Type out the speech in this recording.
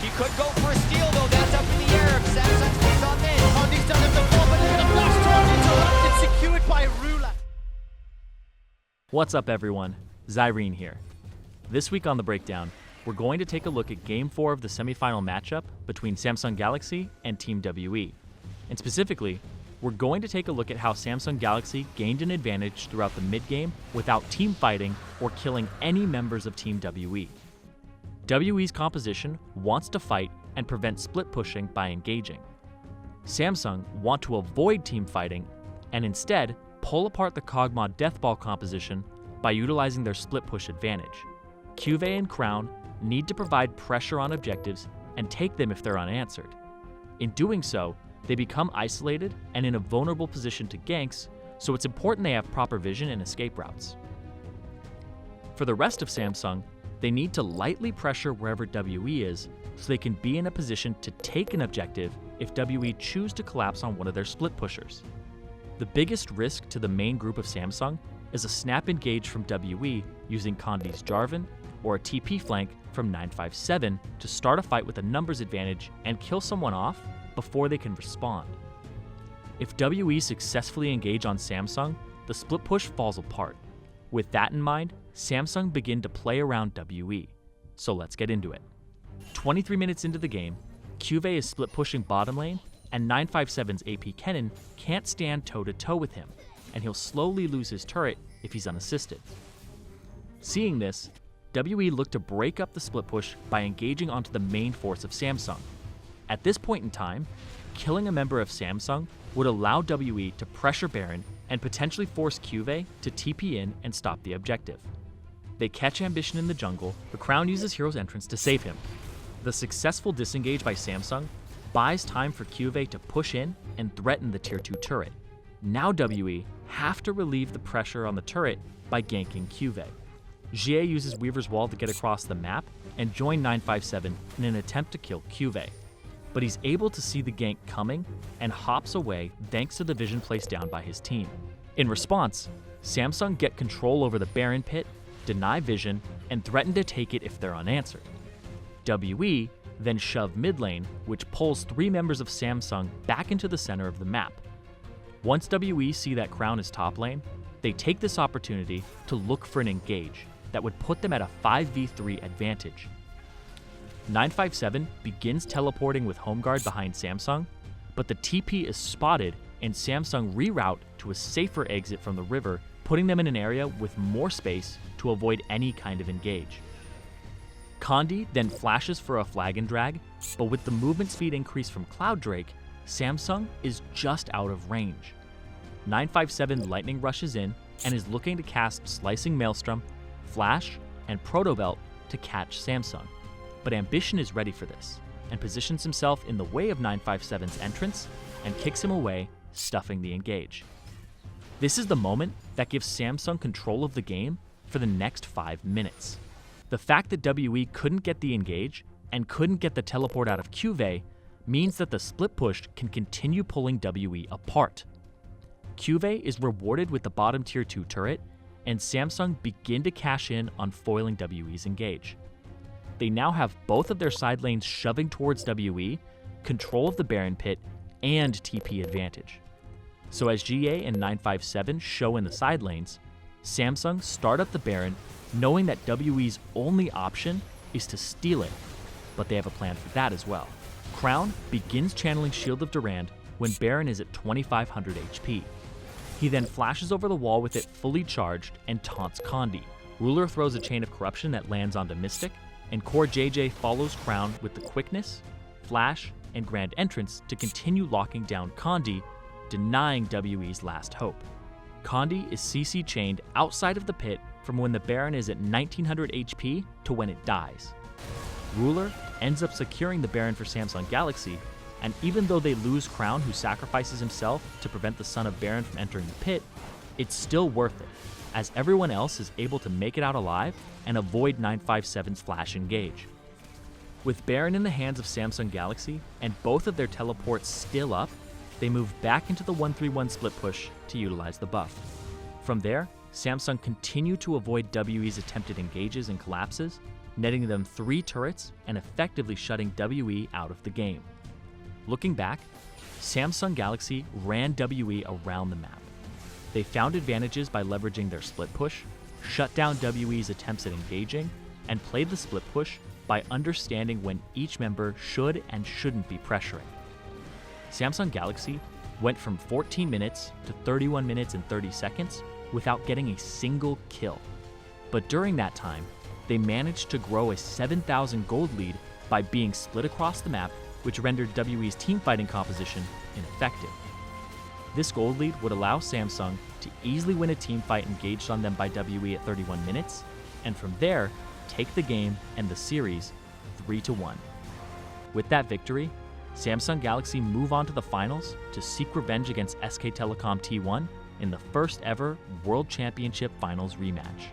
He could go for a steal though, that's up in the air if Samsung stays on this. Condi's done it before, but look at the flash target interrupted, secured by Rula. What's up everyone, Zirene here. This week on The Breakdown, we're going to take a look at Game 4 of the semifinal matchup between Samsung Galaxy and Team WE. And specifically, we're going to take a look at how Samsung Galaxy gained an advantage throughout the mid-game without team fighting or killing any members of Team WE. WE's composition wants to fight and prevent split pushing by engaging. Samsung want to avoid team fighting and instead pull apart the Kog'Maw Deathball composition by utilizing their split push advantage. Cuvée and Crown need to provide pressure on objectives and take them if they're unanswered. In doing so, they become isolated and in a vulnerable position to ganks, so it's important they have proper vision and escape routes. For the rest of Samsung, they need to lightly pressure wherever WE is so they can be in a position to take an objective if WE choose to collapse on one of their split pushers. The biggest risk to the main group of Samsung is a snap engage from WE using Condi's Jarvan or a TP flank from 957 to start a fight with a numbers advantage and kill someone off before they can respond. If WE successfully engage on Samsung, the split push falls apart. With that in mind, Samsung begin to play around WE. So let's get into it. 23 minutes into the game, Cuvée is split pushing bottom lane, and 957's AP Kennen can't stand toe-to-toe with him, and he'll slowly lose his turret if he's unassisted. Seeing this, WE looked to break up the split push by engaging onto the main force of Samsung. At this point in time, killing a member of Samsung would allow WE to pressure Baron and potentially force Cuvée to TP in and stop the objective. They catch Ambition in the jungle, but Crown uses Hero's Entrance to save him. The successful disengage by Samsung buys time for Cuvée to push in and threaten the tier 2 turret. Now WE have to relieve the pressure on the turret by ganking Cuvée. Jie uses Weaver's Wall to get across the map and join 957 in an attempt to kill Cuvée. But he's able to see the gank coming and hops away thanks to the vision placed down by his team. In response, Samsung get control over the Baron pit, deny vision, and threaten to take it if they're unanswered. WE then shove mid lane, which pulls 3 members of Samsung back into the center of the map. Once WE see that Crown is top lane, they take this opportunity to look for an engage that would put them at a 5v3 advantage. 957 begins teleporting with Home Guard behind Samsung, but the TP is spotted and Samsung reroute to a safer exit from the river, putting them in an area with more space to avoid any kind of engage. Condi then flashes for a flag and drag, but with the movement speed increase from Cloud Drake, Samsung is just out of range. 957 lightning rushes in and is looking to cast Slicing Maelstrom, Flash, and Proto Belt to catch Samsung. But Ambition is ready for this, and positions himself in the way of 957's entrance and kicks him away, stuffing the engage. This is the moment that gives Samsung control of the game for the next 5 minutes. The fact that WE couldn't get the engage and couldn't get the teleport out of Cuvée means that the split push can continue pulling WE apart. Cuvée is rewarded with the bottom tier 2 turret, and Samsung begin to cash in on foiling WE's engage. They now have both of their side lanes shoving towards WE, control of the Baron pit, and TP advantage. So as GA and 957 show in the side lanes, Samsung start up the Baron knowing that WE's only option is to steal it, but they have a plan for that as well. Crown begins channeling Shield of Durand when Baron is at 2500 HP. He then flashes over the wall with it fully charged and taunts Condi. Ruler throws a Chain of Corruption that lands onto Mystic, and Core JJ follows Crown with the quickness, flash, and grand entrance to continue locking down Condi, denying WE's last hope. Condi is CC chained outside of the pit from when the Baron is at 1900 HP to when it dies. Ruler ends up securing the Baron for Samsung Galaxy, and even though they lose Crown, who sacrifices himself to prevent the son of Baron from entering the pit, it's still worth it, as everyone else is able to make it out alive and avoid 957's flash engage. With Baron in the hands of Samsung Galaxy and both of their teleports still up, they move back into the 1-3-1 split push to utilize the buff. From there, Samsung continue to avoid WE's attempted engages and collapses, netting them 3 turrets and effectively shutting WE out of the game. Looking back, Samsung Galaxy ran WE around the map. They found advantages by leveraging their split push, shut down WE's attempts at engaging, and played the split push by understanding when each member should and shouldn't be pressuring. Samsung Galaxy went from 14 minutes to 31 minutes and 30 seconds without getting a single kill. But during that time, they managed to grow a 7,000 gold lead by being split across the map, which rendered WE's teamfighting composition ineffective. This gold lead would allow Samsung to easily win a teamfight engaged on them by WE at 31 minutes, and from there, take the game and the series 3-1. With that victory, Samsung Galaxy move on to the finals to seek revenge against SK Telecom T1 in the first ever World Championship Finals rematch.